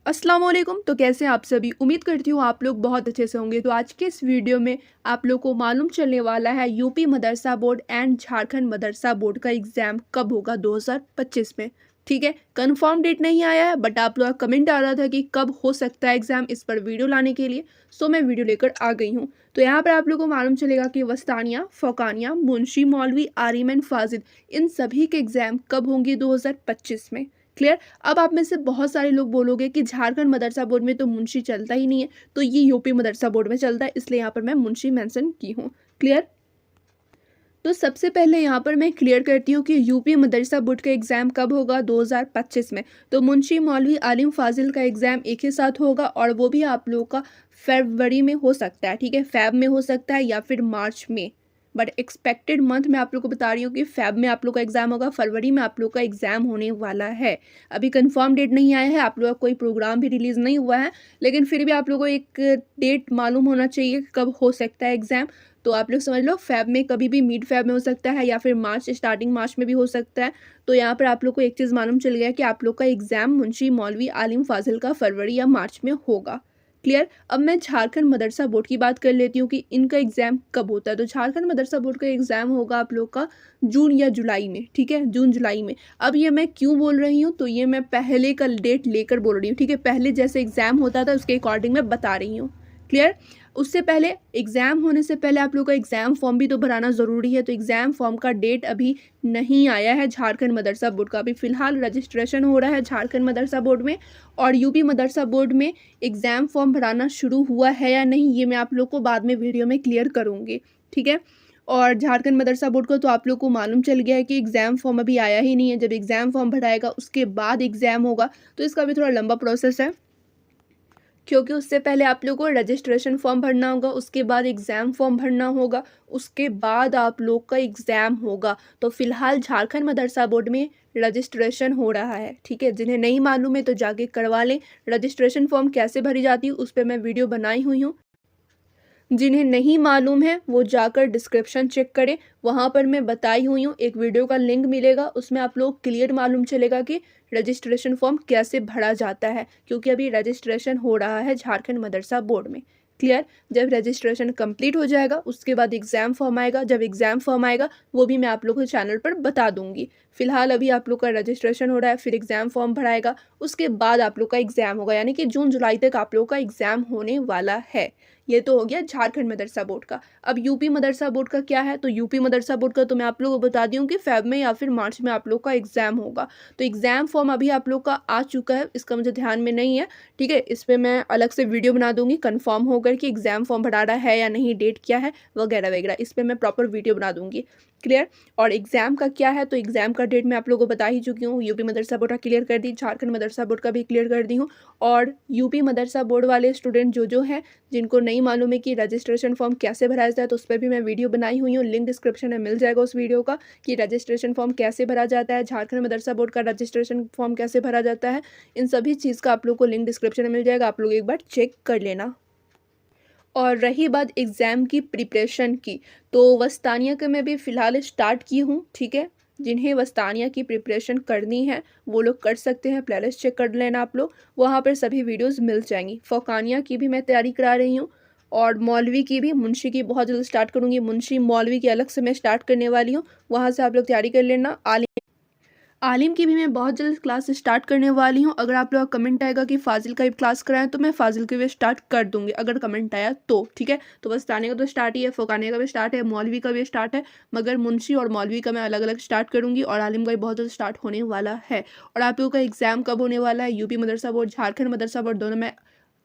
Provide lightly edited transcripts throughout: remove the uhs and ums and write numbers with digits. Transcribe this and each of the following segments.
अस्सलाम वालेकुम। तो कैसे हैं आप सभी? उम्मीद करती हूँ आप लोग बहुत अच्छे से होंगे। तो आज के इस वीडियो में आप लोग को मालूम चलने वाला है UP Madrasa board and Jharkhand Madrasa board का एग्ज़ाम कब होगा 2025 में। ठीक है, कंफर्म डेट नहीं आया है बट आप लोग का कमेंट आ रहा था कि कब हो सकता है एग्ज़ाम, इस पर वीडियो लाने के लिए। सो मैं वीडियो लेकर आ गई हूँ। तो यहाँ पर आप लोग को मालूम चलेगा कि वस्तानिया, फ़ौकानिया, मुंशी मौलवी, आलिम एंड फाजिल, इन सभी के एग्ज़ाम कब होंगे 2025 में। क्लियर। अब आप में से बहुत सारे लोग बोलोगे कि झारखंड मदरसा बोर्ड में तो मुंशी चलता ही नहीं है, तो ये यूपी मदरसा बोर्ड में चलता है, इसलिए यहाँ पर मैं मुंशी मेंशन की हूँ। क्लियर। तो सबसे पहले यहाँ पर मैं क्लियर करती हूँ कि यूपी मदरसा बोर्ड का एग्ज़ाम कब होगा 2025 में। तो मुंशी मौलवी आलिम फाजिल का एग्ज़ाम एक ही साथ होगा और वो भी आप लोगों का फरवरी में हो सकता है। ठीक है, फेब में हो सकता है या फिर मार्च में, बट एक्सपेक्टेड मंथ मैं आप लोग को बता रही हूँ कि फेब में आप लोग का एग्ज़ाम होगा, फरवरी में आप लोग का एग्ज़ाम होने वाला है। अभी कंफर्म डेट नहीं आया है, आप लोग का कोई प्रोग्राम भी रिलीज़ नहीं हुआ है, लेकिन फिर भी आप लोगों को एक डेट मालूम होना चाहिए कब हो सकता है एग्ज़ाम। तो आप लोग समझ लो फेब में, कभी भी मिड फेब में हो सकता है या फिर मार्च, स्टार्टिंग मार्च में भी हो सकता है। तो यहाँ पर आप लोग को एक चीज़ मालूम चल गया कि आप लोग का एग्ज़ाम मुंशी मौलवी आलिम फाजिल का फरवरी या मार्च में होगा। क्लियर। अब मैं झारखंड मदरसा बोर्ड की बात कर लेती हूँ कि इनका एग्ज़ाम कब होता है। तो झारखंड मदरसा बोर्ड का एग्ज़ाम होगा आप लोग का जून या जुलाई में। ठीक है, जून जुलाई में। अब ये मैं क्यों बोल रही हूँ, तो ये मैं पहले का डेट लेकर बोल रही हूँ। ठीक है, पहले जैसे एग्ज़ाम होता था उसके अकॉर्डिंग मैं बता रही हूँ। क्लियर। उससे पहले, एग्ज़ाम होने से पहले आप लोग का एग्ज़ाम फॉर्म भी तो भराना ज़रूरी है। तो एग्ज़ाम फॉर्म का डेट अभी नहीं आया है झारखंड मदरसा बोर्ड का। अभी फ़िलहाल रजिस्ट्रेशन हो रहा है झारखंड मदरसा बोर्ड में, और यूपी मदरसा बोर्ड में एग्ज़ाम फॉर्म भराना शुरू हुआ है या नहीं, ये मैं आप लोग को बाद में वीडियो में क्लियर करूँगी। ठीक है। और झारखंड मदरसा बोर्ड का तो आप लोग को मालूम चल गया है कि एग्ज़ाम फॉर्म अभी आया ही नहीं है। जब एग्ज़ाम फॉर्म भराएगा उसके बाद एग्ज़ाम होगा, तो इसका भी थोड़ा लंबा प्रोसेस है, क्योंकि उससे पहले आप लोग को रजिस्ट्रेशन फॉर्म भरना होगा, उसके बाद एग्ज़ाम फॉर्म भरना होगा, उसके बाद आप लोग का एग्ज़ाम होगा। तो फिलहाल झारखंड मदरसा बोर्ड में रजिस्ट्रेशन हो रहा है। ठीक है, जिन्हें नहीं मालूम है तो जाके करवा लें। रजिस्ट्रेशन फॉर्म कैसे भरी जाती है उस पर मैं वीडियो बनाई हुई हूँ, जिन्हें नहीं मालूम है वो जाकर डिस्क्रिप्शन चेक करें, वहाँ पर मैं बताई हुई हूँ, एक वीडियो का लिंक मिलेगा, उसमें आप लोग क्लियर मालूम चलेगा कि रजिस्ट्रेशन फॉर्म कैसे भरा जाता है, क्योंकि अभी रजिस्ट्रेशन हो रहा है झारखंड मदरसा बोर्ड में। क्लियर। जब रजिस्ट्रेशन कंप्लीट हो जाएगा उसके बाद एग्ज़ाम फॉर्म आएगा, जब एग्ज़ाम फॉर्म आएगा वो भी मैं आप लोग को चैनल पर बता दूंगी। फिलहाल अभी आप लोग का रजिस्ट्रेशन हो रहा है, फिर एग्ज़ाम फॉर्म भराएगा, उसके बाद आप लोग का एग्ज़ाम होगा, यानी कि जून जुलाई तक आप लोग का एग्ज़ाम होने वाला है। ये तो हो गया झारखंड मदरसा बोर्ड का। अब यूपी मदरसा बोर्ड का क्या है, तो यूपी मदरसा बोर्ड का तो मैं आप लोगों को बता दी हूँ कि फेब में या फिर मार्च में आप लोग का एग्ज़ाम होगा। तो एग्ज़ाम फॉर्म अभी आप लोग का आ चुका है, इसका मुझे ध्यान में नहीं है। ठीक है, इस पर मैं अलग से वीडियो बना दूंगी कंफर्म होकर कि एग्ज़ाम फॉर्म भरा रहा है या नहीं, डेट क्या है वगैरह वगैरह, इस पर मैं प्रॉपर वीडियो बना दूंगी। क्लियर। और एग्ज़ाम का क्या है, तो एग्ज़ाम का डेट मैं आप लोगों को बता ही चुकी हूँ। यूपी मदरसा बोर्ड का क्लियर कर दी, झारखंड मदरसा बोर्ड का भी क्लियर कर दी हूँ। और यूपी मदरसा बोर्ड वाले स्टूडेंट जो हैं, जिनको नहीं मालूम है कि रजिस्ट्रेशन फॉर्म कैसे भरा जाता है, तो उस पर भी मैं वीडियो बनाई हुई हूँ, लिंक डिस्क्रिप्शन में मिल जाएगा उस वीडियो का, कि रजिस्ट्रेशन फॉर्म कैसे भरा जाता है, झारखंड मदरसा बोर्ड का रजिस्ट्रेशन फॉर्म कैसे भरा जाता है। इन सभी चीज़ का आप लोग को लिंक डिस्क्रिप्शन में मिल जाएगा, आप लोग एक बार चेक कर लेना। और रही बात एग्ज़ाम की प्रिपरेशन की, तो वस्तानिया का मैं भी फ़िलहाल स्टार्ट की हूँ। ठीक है, जिन्हें वस्तानिया की प्रिपरेशन करनी है वो लोग कर सकते हैं, प्लेलिस्ट चेक कर लेना आप लोग, वहाँ पर सभी वीडियोस मिल जाएंगी। फ़ौकानिया की भी मैं तैयारी करा रही हूँ, और मौलवी की भी, मुंशी की बहुत जल्द स्टार्ट करूँगी, मुंशी मौलवी की अलग से मैं स्टार्ट करने वाली हूँ, वहाँ से आप लोग तैयारी कर लेना। आलिम की भी मैं बहुत जल्द क्लास स्टार्ट करने वाली हूँ। अगर आप लोग का कमेंट आएगा कि फाजिल का भी क्लास कराएं तो मैं फाजिल की भी स्टार्ट कर दूंगी, अगर कमेंट आया तो। ठीक है, तो बस ताने का तो स्टार्ट ही है, फ़ौकाने का भी स्टार्ट है, मौलवी का भी स्टार्ट है, मगर मुंशी और मौलवी का मैं अलग अलग स्टार्ट करूँगी, और आलिम का भी बहुत जल्द स्टार्ट होने वाला है। और आप लोगों का एग्ज़ाम कब होने वाला है, यूपी मदरसा बोर्ड, झारखंड मदरसा बोर्ड, दोनों मैं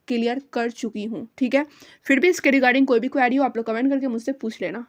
क्लियर कर चुकी हूँ। ठीक है, फिर भी इसके रिगार्डिंग कोई भी क्वेरी हो आप लोग कमेंट करके मुझसे पूछ लेना।